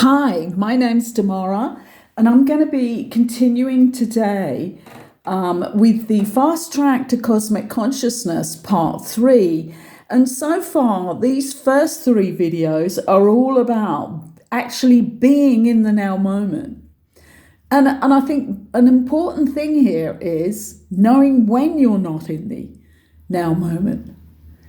Hi, my name's Demara, and I'm going to be continuing today with the Fast Track to Cosmic Consciousness Part 3. And so far, these first three videos are all about actually being in the now moment. And I think an important thing here is knowing when you're not in the now moment,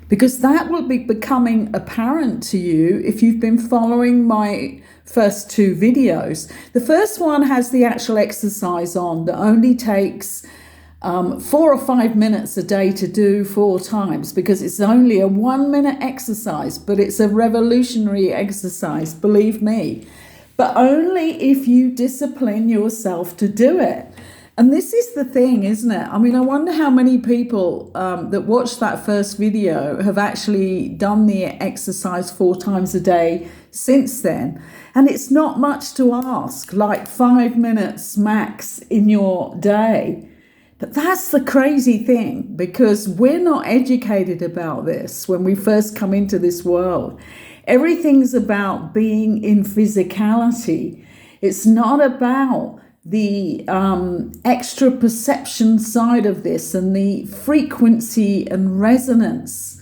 because that will be becoming apparent to you if you've been following my first two videos. The first one has the actual exercise on that only takes 4 or 5 minutes a day to do 4 times, because it's only a 1-minute exercise, but it's a revolutionary exercise, believe me. But only if you discipline yourself to do it. And this is the thing, isn't it? I mean, I wonder how many people that watched that first video have actually done the exercise 4 times a day since then. And it's not much to ask, like 5 minutes max in your day. But that's the crazy thing, because we're not educated about this when we first come into this world. Everything's about being in physicality. It's not about the extra perception side of this and the frequency and resonance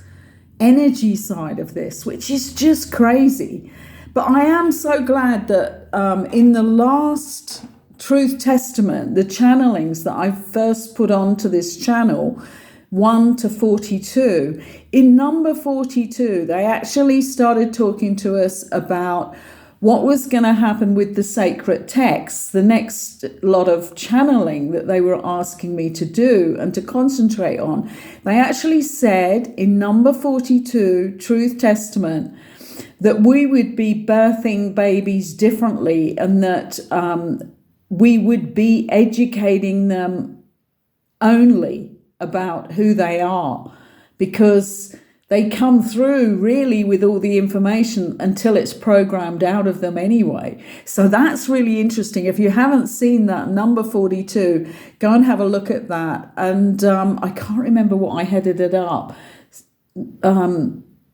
energy side of this, which is just crazy. But I am so glad that in the last Truth Testament, the channelings that I first put onto this channel, 1 to 42, in number 42, they actually started talking to us about what was going to happen with the sacred texts, the next lot of channeling that they were asking me to do and to concentrate on. They actually said in number 42, Truth Testament, that we would be birthing babies differently, and that we would be educating them only about who they are, because they come through really with all the information until it's programmed out of them anyway. So that's really interesting. If you haven't seen that, number 42, go and have a look at that. And I can't remember what I headed it up.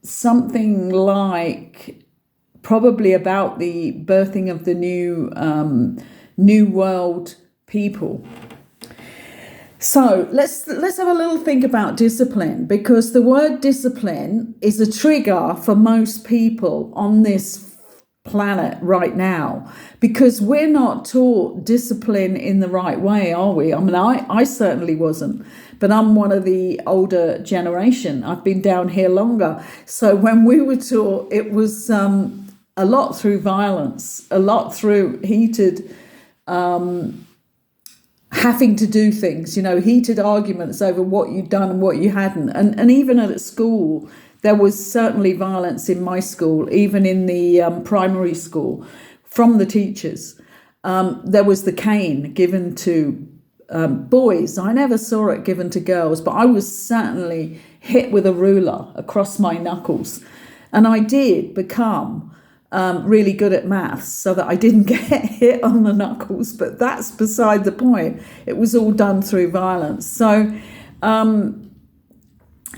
Something like probably about the birthing of the new world people. So let's have a little think about discipline, because the word discipline is a trigger for most people on this planet right now, because we're not taught discipline in the right way, are we? I mean, I certainly wasn't, but I'm one of the older generation. I've been down here longer. So when we were taught, it was a lot through violence, a lot through heated having to do things, heated arguments over what you'd done and what you hadn't. And even at school, there was certainly violence in my school, even in the primary school, from the teachers. There was the cane given to boys. I never saw it given to girls, but I was certainly hit with a ruler across my knuckles. And I did become really good at maths, so that I didn't get hit on the knuckles, but that's beside the point. It was all done through violence. So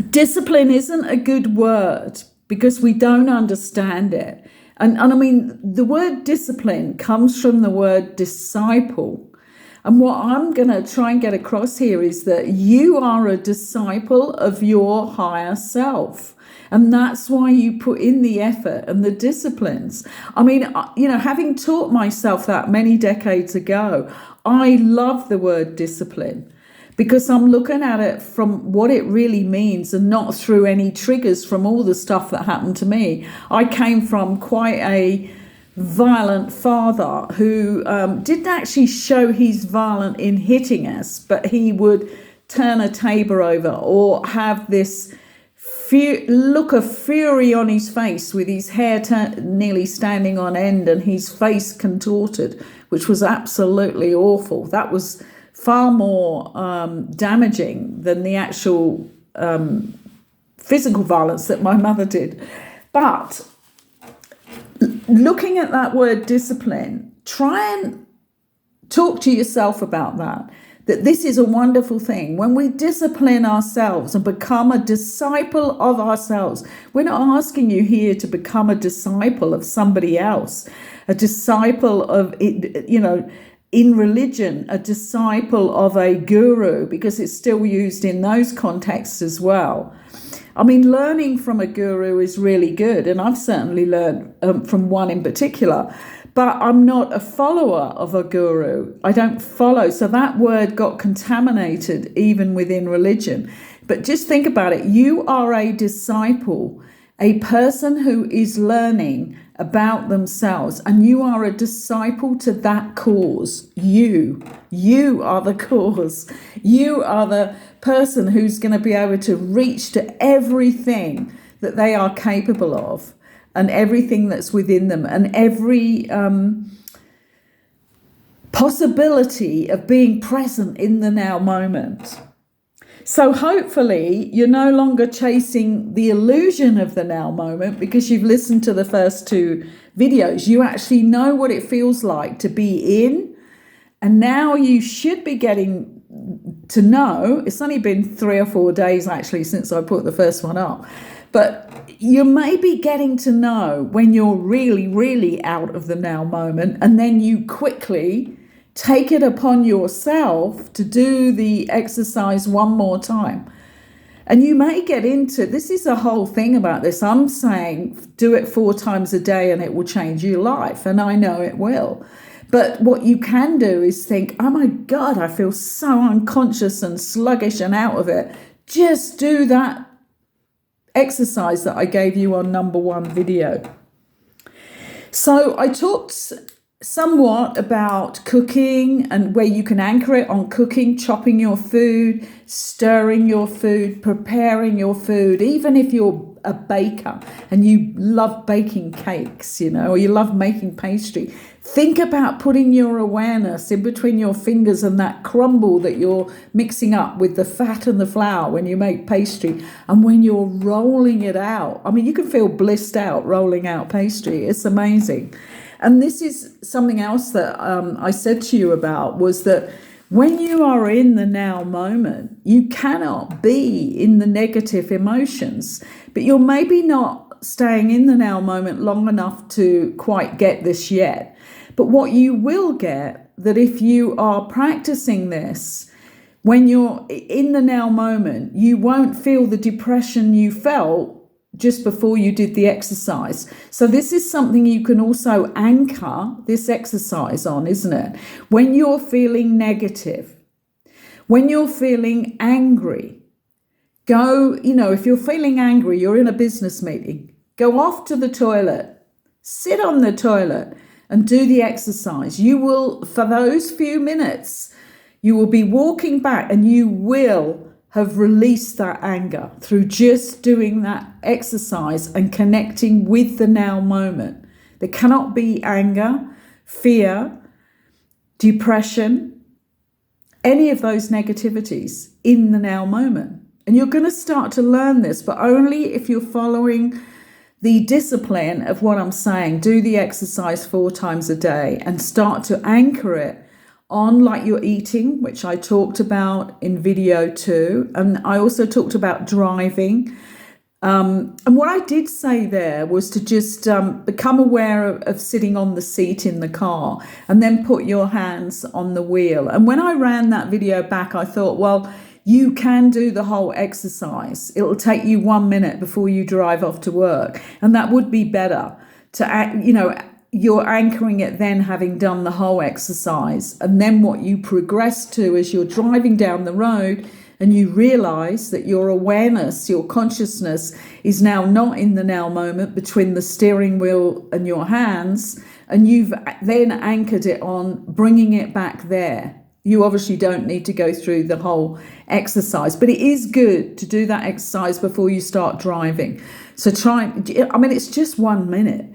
discipline isn't a good word because we don't understand it. And I mean, the word discipline comes from the word disciple. And what I'm going to try and get across here is that you are a disciple of your higher self. And that's why you put in the effort and the disciplines. I mean, having taught myself that many decades ago, I love the word discipline, because I'm looking at it from what it really means and not through any triggers from all the stuff that happened to me. I came from quite a violent father who didn't actually show he's violent in hitting us, but he would turn a table over or have this look of fury on his face with his hair nearly standing on end and his face contorted, which was absolutely awful. That was far more damaging than the actual physical violence that my mother did. But looking at that word discipline, try and talk to yourself about that this is a wonderful thing. When we discipline ourselves and become a disciple of ourselves, we're not asking you here to become a disciple of somebody else. a disciple of it, in religion, a disciple of a guru, because it's still used in those contexts as well. I mean, learning from a guru is really good, and I've certainly learned from one in particular, but I'm not a follower of a guru. I don't follow. So that word got contaminated even within religion. But just think about it. You are a disciple, a person who is learning about themselves, and you are a disciple to that cause. You are the cause. You are the person who's going to be able to reach to everything that they are capable of and everything that's within them and every possibility of being present in the now moment. So hopefully you're no longer chasing the illusion of the now moment because you've listened to the first two videos. You actually know what it feels like to be in. And now you should be getting to know, it's only been 3 or 4 days actually since I put the first one up, but you may be getting to know when you're really, really out of the now moment, and then you quickly take it upon yourself to do the exercise one more time. And you may get into, this is a whole thing about this. I'm saying do it 4 times a day and it will change your life. And I know it will. But what you can do is think, oh my God, I feel so unconscious and sluggish and out of it. Just do that exercise that I gave you on number 1 video. So I talked somewhat about cooking and where you can anchor it on cooking, chopping your food, stirring your food, preparing your food. Even if you're a baker and you love baking cakes, or you love making pastry, think about putting your awareness in between your fingers and that crumble that you're mixing up with the fat and the flour when you make pastry. And when you're rolling it out, I mean, you can feel blissed out rolling out pastry. It's amazing. And this is something else that I said to you about, was that when you are in the now moment, you cannot be in the negative emotions, but you're maybe not staying in the now moment long enough to quite get this yet. But what you will get, that if you are practicing this, when you're in the now moment, you won't feel the depression you felt just before you did the exercise. So this is something you can also anchor this exercise on, isn't it? When you're feeling negative, when you're feeling angry, go, if you're feeling angry, you're in a business meeting, go off to the toilet, sit on the toilet and do the exercise. You will, for those few minutes, you will be walking back and you will have released that anger through just doing that exercise and connecting with the now moment. There cannot be anger, fear, depression, any of those negativities in the now moment. And you're going to start to learn this, but only if you're following the discipline of what I'm saying. Do the exercise 4 times a day and start to anchor it on like you're eating, which I talked about in video 2. And I also talked about driving. And what I did say there was to just become aware of sitting on the seat in the car and then put your hands on the wheel. And when I ran that video back, I thought, well, you can do the whole exercise. It'll take you 1 minute before you drive off to work. And that would be better to, you're anchoring it then having done the whole exercise. And then what you progress to as you're driving down the road and you realize that your awareness, your consciousness is now not in the now moment between the steering wheel and your hands. And you've then anchored it on bringing it back there. You obviously don't need to go through the whole exercise, but it is good to do that exercise before you start driving. So it's just 1 minute.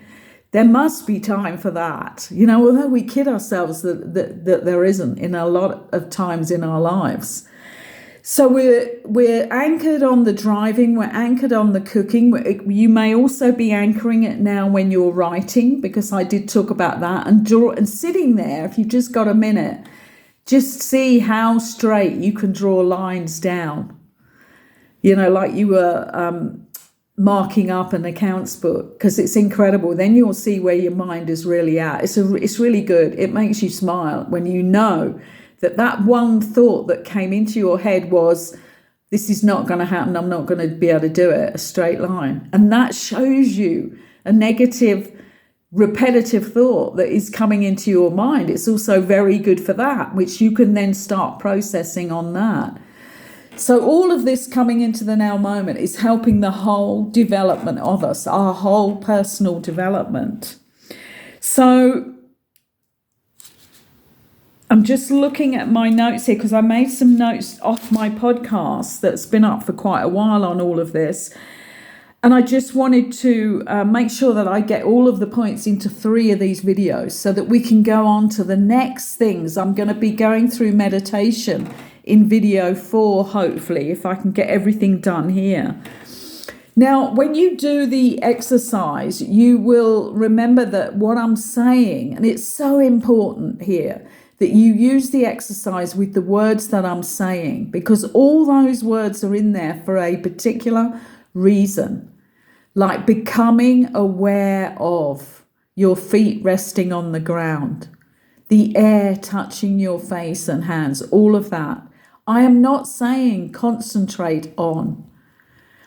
There must be time for that, although we kid ourselves that there isn't in a lot of times in our lives. So we're anchored on the driving, we're anchored on the cooking. You may also be anchoring it now when you're writing, because I did talk about that, and sitting there, if you've just got a minute, just see how straight you can draw lines down, like you were marking up an accounts book, because it's incredible. Then you'll see where your mind is really at. It's really good. It makes you smile when you know that one thought that came into your head was, this is not going to happen, I'm not going to be able to do it, a straight line. And that shows you a negative, repetitive thought that is coming into your mind. It's also very good for that, which you can then start processing on that. So all of this coming into the now moment is helping the whole development of us, our whole personal development. So I'm just looking at my notes here, because I made some notes off my podcast that's been up for quite a while on all of this. And I just wanted to make sure that I get all of the points into 3 of these videos so that we can go on to the next things. I'm going to be going through meditation in video 4, hopefully, if I can get everything done here. Now, when you do the exercise, you will remember that what I'm saying, and it's so important here, that you use the exercise with the words that I'm saying, because all those words are in there for a particular reason, like becoming aware of your feet resting on the ground, the air touching your face and hands, all of that. I am not saying concentrate on.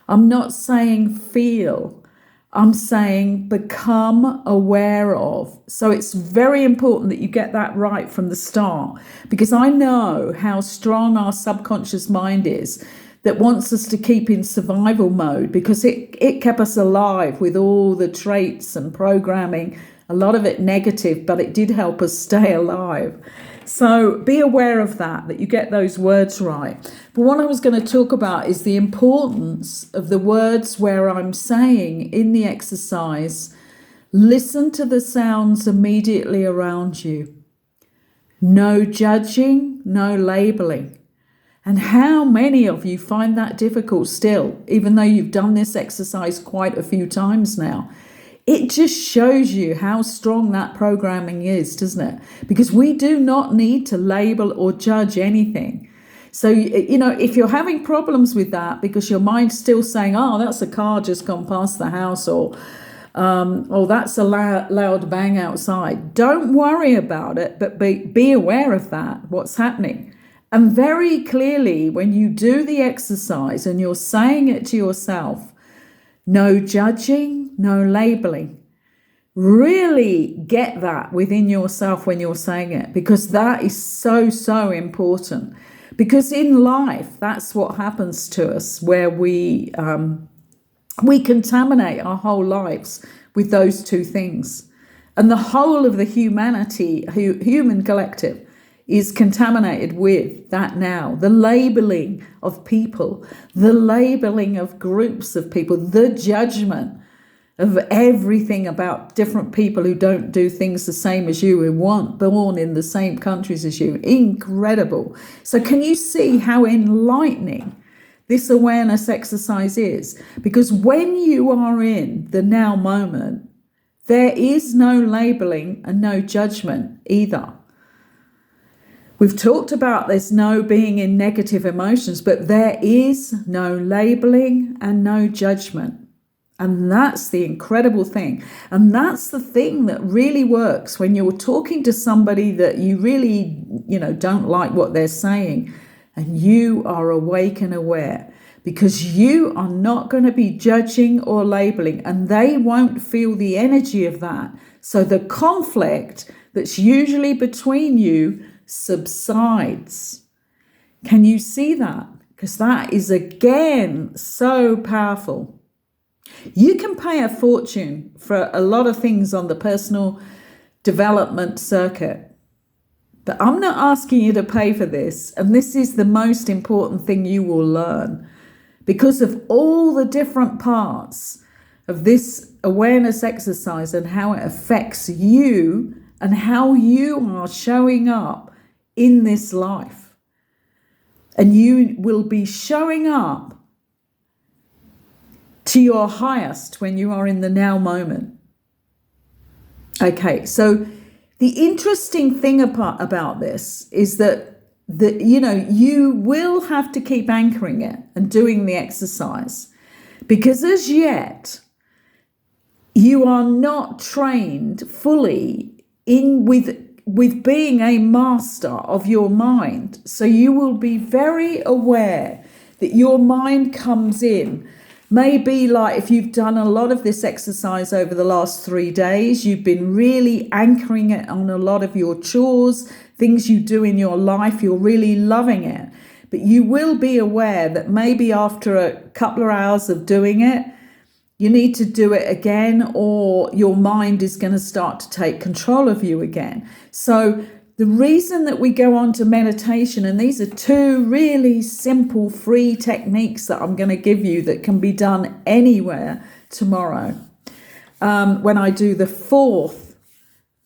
I'm not saying feel. I'm saying become aware of. So it's very important that you get that right from the start, because I know how strong our subconscious mind is, that wants us to keep in survival mode, because it kept us alive with all the traits and programming, a lot of it negative, but it did help us stay alive. So be aware of that you get those words right. But what I was going to talk about is the importance of the words where I'm saying in the exercise, listen to the sounds immediately around you. No judging, no labeling. And how many of you find that difficult still, even though you've done this exercise quite a few times now? It just shows you how strong that programming is, doesn't it? Because we do not need to label or judge anything. So, you know, if you're having problems with that because your mind's still saying, oh, that's a car just gone past the house, or that's a loud bang outside, don't worry about it, but be aware of that, what's happening. And very clearly, when you do the exercise and you're saying it to yourself, no judging, no labeling. Really get that within yourself when you're saying it, because that is so, so important. Because in life, that's what happens to us, where we contaminate our whole lives with those two things. And the whole of the human collective is contaminated with that now. The labeling of people, the labeling of groups of people, the judgment of everything about different people who don't do things the same as you, who weren't born in the same countries as you. Incredible. So can you see how enlightening this awareness exercise is? Because when you are in the now moment, there is no labeling and no judgment either. We've talked about there's no being in negative emotions, but there is no labeling and no judgment. And that's the incredible thing. And that's the thing that really works when you're talking to somebody that you really, don't like what they're saying, and you are awake and aware, because you are not going to be judging or labeling, and they won't feel the energy of that. So the conflict that's usually between you subsides. Can you see that? Because that is, again, so powerful. You can pay a fortune for a lot of things on the personal development circuit, but I'm not asking you to pay for this. And this is the most important thing you will learn, because of all the different parts of this awareness exercise and how it affects you and how you are showing up in this life. And you will be showing up to your highest when you are in the now moment. Okay, so the interesting thing about this is that you will have to keep anchoring it and doing the exercise, Because as yet, you are not trained fully in with being a master of your mind. So you will be very aware that your mind comes in. Maybe like if you've done a lot of this exercise over the last 3 days, you've been really anchoring it on a lot of your chores, things you do in your life, you're really loving it. But you will be aware that maybe after a couple of hours of doing it, you need to do it again, or your mind is going to start to take control of you again. So the reason that we go on to meditation, and these are 2 really simple free techniques that I'm going to give you that can be done anywhere tomorrow, when I do the 4th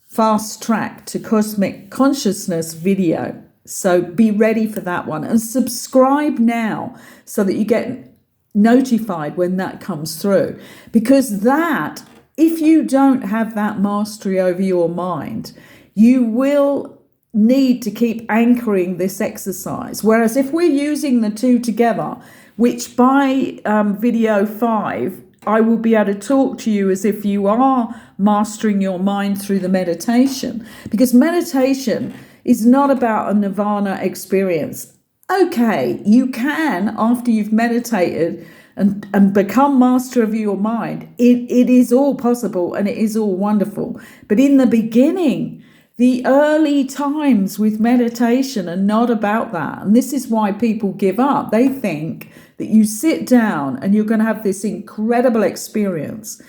fast track to cosmic consciousness video. So be ready for that one, and subscribe now so that you get notified when that comes through. Because that, if you don't have that mastery over your mind, you will need to keep anchoring this exercise. Whereas if we're using the 2 together, which by video 5, I will be able to talk to you as if you are mastering your mind through the meditation. Because meditation is not about a nirvana experience. Okay, you can, after you've meditated and become master of your mind, it is all possible and it is all wonderful. But in the beginning, the early times with meditation are not about that. And this is why people give up. They think that you sit down and you're going to have this incredible experience.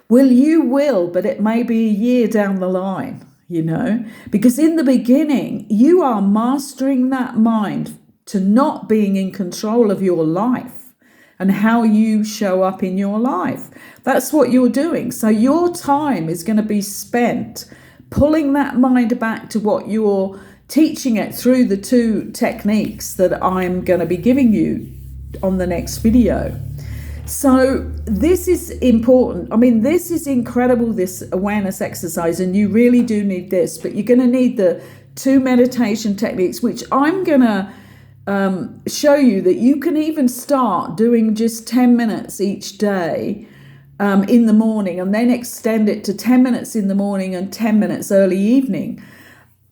Well, you will, but it may be a year down the line, because in the beginning, you are mastering that mind to not being in control of your life and how you show up in your life. That's what you're doing. So your time is going to be spent pulling that mind back to what you're teaching it through the 2 techniques that I'm going to be giving you on the next video. So this is important. I mean, this is incredible, this awareness exercise, and you really do need this, but you're going to need the 2 meditation techniques, which I'm going to show you that you can even start doing just 10 minutes each day in the morning, and then extend it to 10 minutes in the morning and 10 minutes early evening.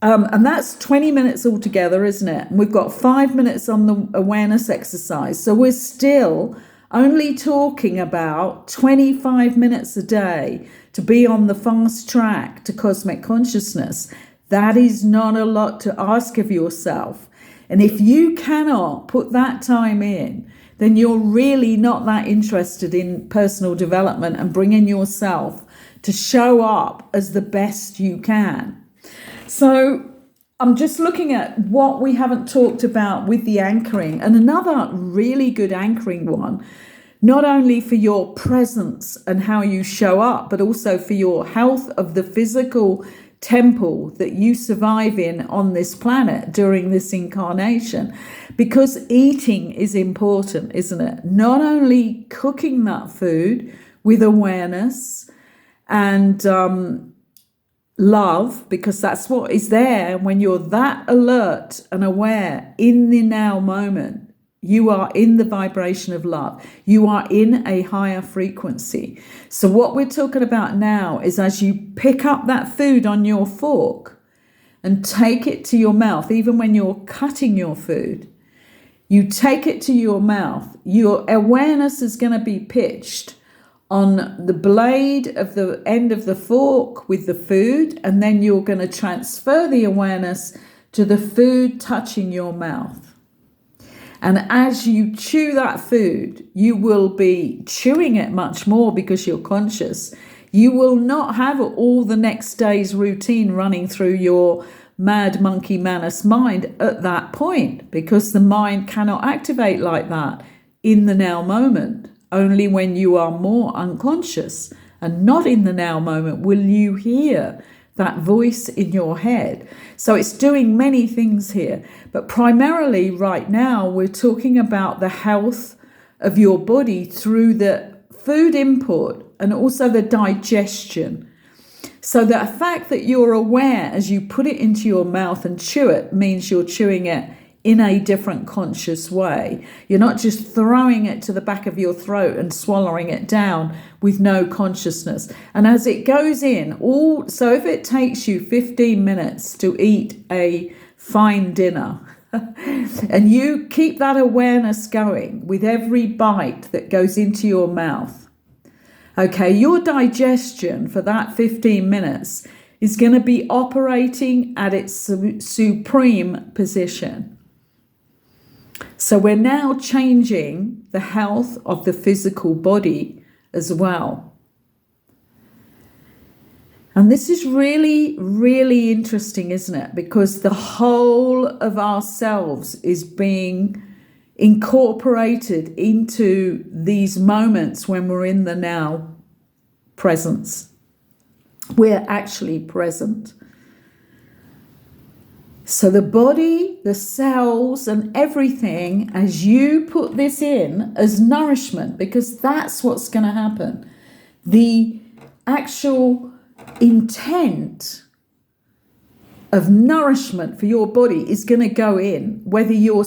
And that's 20 minutes altogether, isn't it? And we've got 5 minutes on the awareness exercise. So we're still only talking about 25 minutes a day to be on the fast track to cosmic consciousness. That is not a lot to ask of yourself. And if you cannot put that time in, then you're really not that interested in personal development and bringing yourself to show up as the best you can. So I'm just looking at what we haven't talked about with the anchoring, and another really good anchoring one, not only for your presence and how you show up, but also for your health of the physical temple that you survive in on this planet during this incarnation. Because eating is important, isn't it? Not only cooking that food with awareness and love, because that's what is there. When you're that alert and aware in the now moment, you are in the vibration of love. You are in a higher frequency. So what we're talking about now is as you pick up that food on your fork and take it to your mouth, even when you're cutting your food, you take it to your mouth, your awareness is going to be pitched on the blade of the end of the fork with the food, and then you're going to transfer the awareness to the food touching your mouth. And as you chew that food, you will be chewing it much more because you're conscious. You will not have all the next day's routine running through your mad monkey manus mind at that point, because the mind cannot activate like that in the now moment. Only when you are more unconscious and not in the now moment will you hear that voice in your head. So it's doing many things here, but primarily right now we're talking about the health of your body through the food input and also the digestion. So the fact that you're aware as you put it into your mouth and chew it means you're chewing it in a different conscious way. You're not just throwing it to the back of your throat and swallowing it down with no consciousness. And as it goes in, so if it takes you 15 minutes to eat a fine dinner, and you keep that awareness going with every bite that goes into your mouth, okay, your digestion for that 15 minutes is going to be operating at its supreme position. So we're now changing the health of the physical body as well. And this is really, really interesting, isn't it? Because the whole of ourselves is being incorporated into these moments when we're in the now presence. We're actually present. So the body, the cells, and everything, as you put this in as nourishment, because that's what's going to happen. The actual intent of nourishment for your body is going to go in, whether you're